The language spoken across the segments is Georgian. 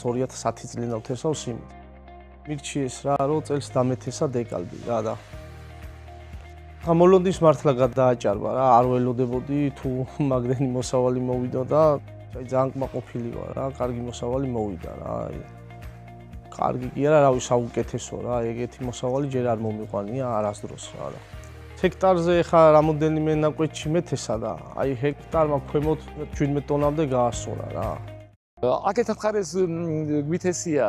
2010 წლიდან ვთესავს იმ. მირჩიეს რა, რომ წელს დამეთესა დეკალბი რა და გამოლოდის მართლა გადააჭარბა რა, არ ველოდებოდი თუ მაგრენი მოსავალი მოვიდა და ძალიან კმაყოფილი ვარ რა, კარგი მოსავალი მოვიდა რა. კარგი კი არა, რავი, საუკეთესო რა, ეგეთი მოსავალი ჯერ არ მომიყვანია არასდროს რა. ჰექტარზე ხა რამოდენიმე ნაკვეთში მეთესა და აი ჰექტარმა ქვემოთ 17 ტონამდე გაასწორა რა. აქეთა მხარეს გვითესია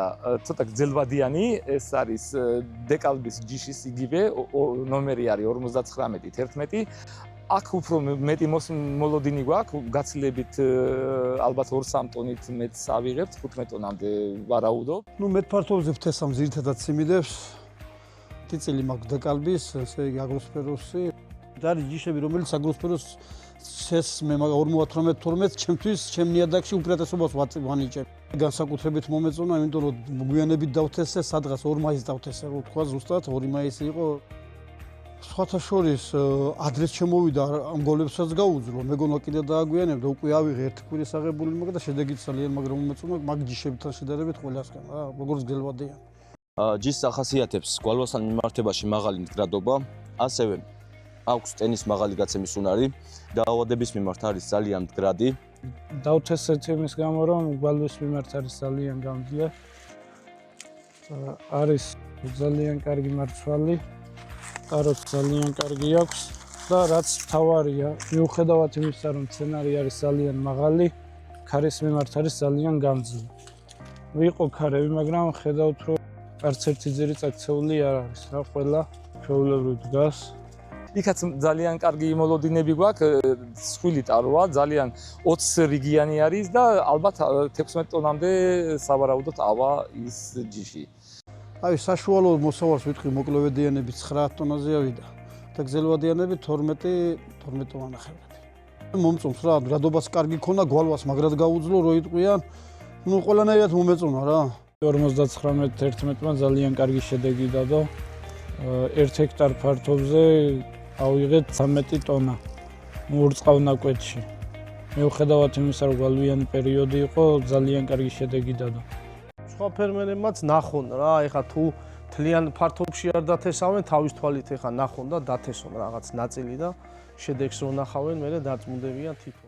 ცოტა გრძელვადიანი, ეს არის დეკალბის ჯიშის იგივე ნომერი არის 59-11. აქ უფრო მეტი მოლოდინი გვაქვს, გაცილებით ალბათ 2-3 ტონით მეტს ავიღებთ, 15 ტონამდე ვარაუდობ. ნუ მეტ ფართობზე ვთესამ ძირითადად სიმინდებს. ტიწილი მაქვს დეკალბის, ესე იგი აგროსფეროსი. არის ჯიშები, რომელიც აგროსფეროს ეს მე 48-12 ჩემთვის ჩემ ნიადაგში უპირატესობას ვანიჭებ. განსაკუთრებით მომეწონა, იმიტომ რომ გვიანებით დავთესე, სადღაც 2 მაისს დავთესე, რო თქვა ზუსტად 2 მაისი იყო. სხვათა შორის ადრეს შემოვიდა ამ გოლებსაც გაუძლო, მეგონა კიდე დააგვიანებდა, უკვე ავიღე ერთი კვირის აღებული მაგ და შედეგიც ძალიან მაგრამ მომეწონა, მაგ ჯიშებთან შედარებით ყველასგან რა, როგორც გელვადიან. ჯიშს ახასიათებს გვალვასთან მიმართებაში მაღალი მდგრადობა, ასევე აქვს ტენის მაღალი გაცემის უნარი, დაავადების მიმართ არის ძალიან მდგრადი. დავთესეთ იმის გამო, რომ გვალვის მიმართ არის ძალიან გამძლე. არის ძალიან კარგი მარცვალი, კაროც ძალიან კარგი აქვს და რაც მთავარია, მიუხედავად იმისა, რომ მცენარე არის ძალიან მაღალი, ქარის მიმართ არის ძალიან გამძლე. ვიყო ქარები, მაგრამ ხედავთ, რომ არც ერთი ძირი წაქცეული არ არის რა, ყველა ჩვეულებრივ დგას. იქაც ძალიან კარგი მოლოდინები გვაქვს, სხვილი ტაროა, ძალიან 20 რიგიანი არის და ალბათ 16 ტონამდე სავარაუდოდ ავა ის ჯიში. აი საშუალო მოსავალს ვიტყვი მოკლევადიანები 9 ტონაზე ავიდა და გრძელვადიანები 12 ტონანახევრები. მომწონს რა, მდგრადობას კარგი ქონა, გვალვას მაგრად გაუძლო, რო იტყვიან, ნუ ყველანაირად მომეწონა რა. 59-11-მა ძალიან კარგი შედეგი დადო. 1 ჰექტარ ფართობზე ავიღეთ 13 ტონა მურწყავნაკვეთში. მიუხედავად იმისა, რომ გვალვიანი პერიოდი იყო, ძალიან კარგი შედეგი დადო. სხვა ფერმერებმაც ნახონ რა, ეხა თუ თლიან ფართობში არ დათესავენ, თავის თვალით ეხა ნახონ და დათესონ რაღაც ნაწილი და შედეგს რო ნახავენ, მერე დაწმუნდებიან თვითონ.